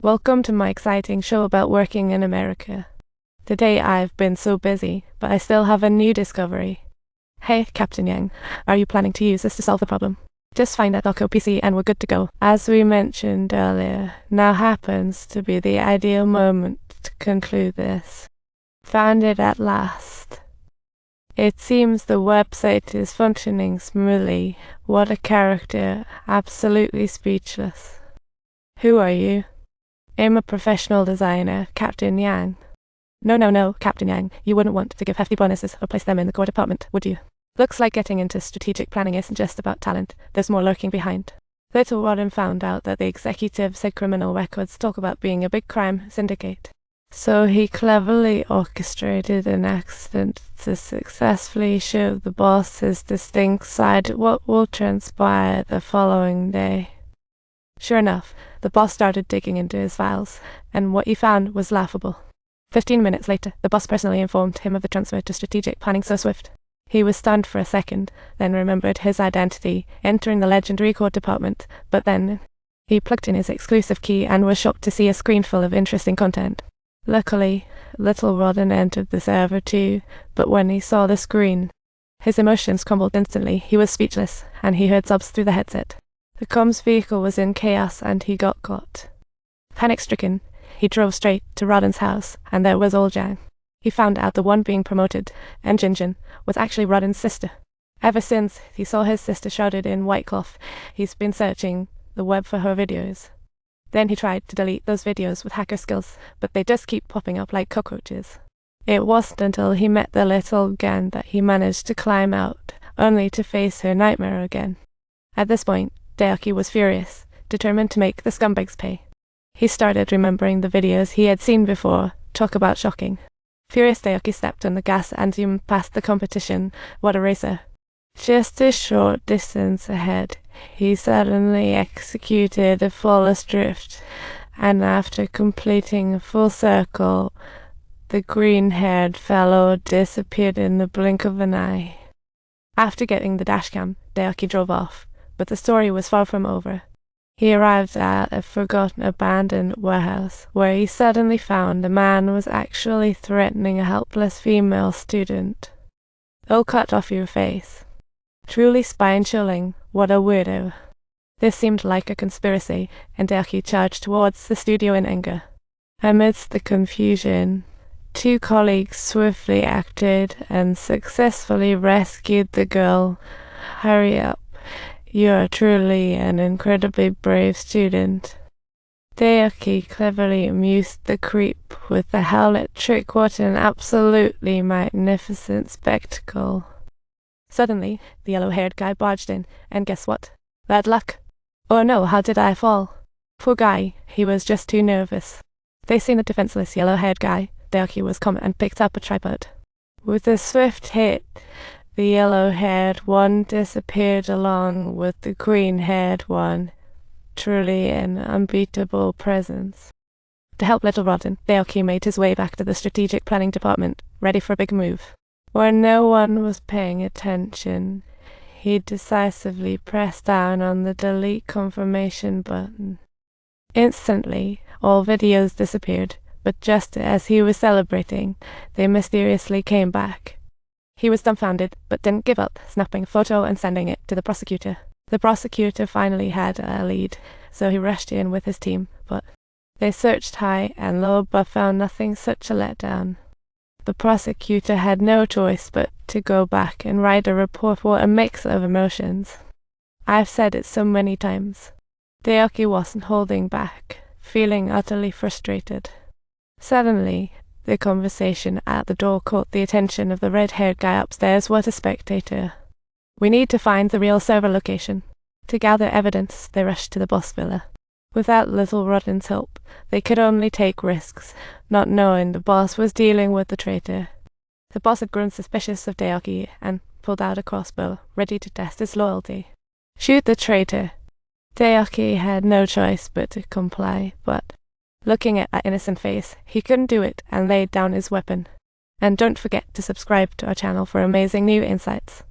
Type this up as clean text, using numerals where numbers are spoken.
Welcome to my exciting show about working in America. Today I've been so busy, but I still have a new discovery. Hey, Captain Yang, are you planning to use this to solve the problem? Just find a local PC and we're good to go. As we mentioned earlier, now happens to be the ideal moment to conclude this. Found it at last. It seems the website is functioning smoothly. What a character, absolutely speechless. Who are you? I'm a professional designer, Captain Yang. No, Captain Yang, you wouldn't want to give hefty bonuses or place them in the core department, would you? Looks like getting into strategic planning isn't just about talent, there's more lurking behind. Little Rodden found out that the executive said criminal records talk about being a big crime syndicate. So he cleverly orchestrated an accident to successfully show the boss his distinct side what will transpire the following day. Sure enough, the boss started digging into his files, and what he found was laughable. 15 minutes later, the boss personally informed him of the transfer to strategic planning so swift. He was stunned for a second, then remembered his identity, entering the legendary core department, but then he plugged in his exclusive key and was shocked to see a screen full of interesting content. Luckily, Little Rodden entered the server too, but when he saw the screen, his emotions crumbled instantly. He was speechless, and he heard sobs through the headset. The comms vehicle was in chaos and he got caught. Panic-stricken, he drove straight to Rodden's house, and there was old Jang. He found out the one being promoted, and Jinjin, was actually Rodden's sister. Ever since he saw his sister shrouded in white cloth, he's been searching the web for her videos. Then he tried to delete those videos with hacker skills, but they just keep popping up like cockroaches. It wasn't until he met the little Gan that he managed to climb out, only to face her nightmare again. At this point, Daoki was furious, determined to make the scumbags pay. He started remembering the videos he had seen before. Talk about shocking. Furious Daoki stepped on the gas and zoomed past the competition. What a racer. Just a short distance ahead, he suddenly executed a flawless drift, and after completing a full circle, the green-haired fellow disappeared in the blink of an eye. After getting the dashcam, Daoki drove off, but the story was far from over. He arrived at a forgotten abandoned warehouse, where he suddenly found a man was actually threatening a helpless female student. "I'll cut off your face." Truly spine-chilling, what a weirdo. This seemed like a conspiracy, and Daoki charged towards the studio in anger. Amidst the confusion, two colleagues swiftly acted and successfully rescued the girl. "Hurry up. You are truly an incredibly brave student." Daoki cleverly amused the creep with the helmet trick. What an absolutely magnificent spectacle. Suddenly, the yellow-haired guy barged in, and guess what? Bad luck. Oh no, how did I fall? Poor guy, he was just too nervous. Facing the defenseless yellow-haired guy, Daoki was calm and picked up a tripod. With a swift hit, the yellow-haired one disappeared along with the green-haired one. Truly an unbeatable presence. To help Little Rodden, Daoki made his way back to the strategic planning department, ready for a big move. When no one was paying attention, he decisively pressed down on the delete confirmation button. Instantly, all videos disappeared, but just as he was celebrating, they mysteriously came back. He was dumbfounded, but didn't give up, snapping a photo and sending it to the prosecutor. The prosecutor finally had a lead, so he rushed in with his team, but they searched high and low but found nothing. Such a letdown. The prosecutor had no choice but to go back and write a report. What a mix of emotions. I've said it so many times. Daoki wasn't holding back, feeling utterly frustrated. Suddenly, the conversation at the door caught the attention of the red-haired guy upstairs. What a spectator. "We need to find the real server location." To gather evidence, they rushed to the boss villa. Without Little Rodden's help, they could only take risks, not knowing the boss was dealing with the traitor. The boss had grown suspicious of Daoki and pulled out a crossbow, ready to test his loyalty. Shoot the traitor. Daoki had no choice but to comply, but looking at that innocent face, he couldn't do it and laid down his weapon. And don't forget to subscribe to our channel for amazing new insights.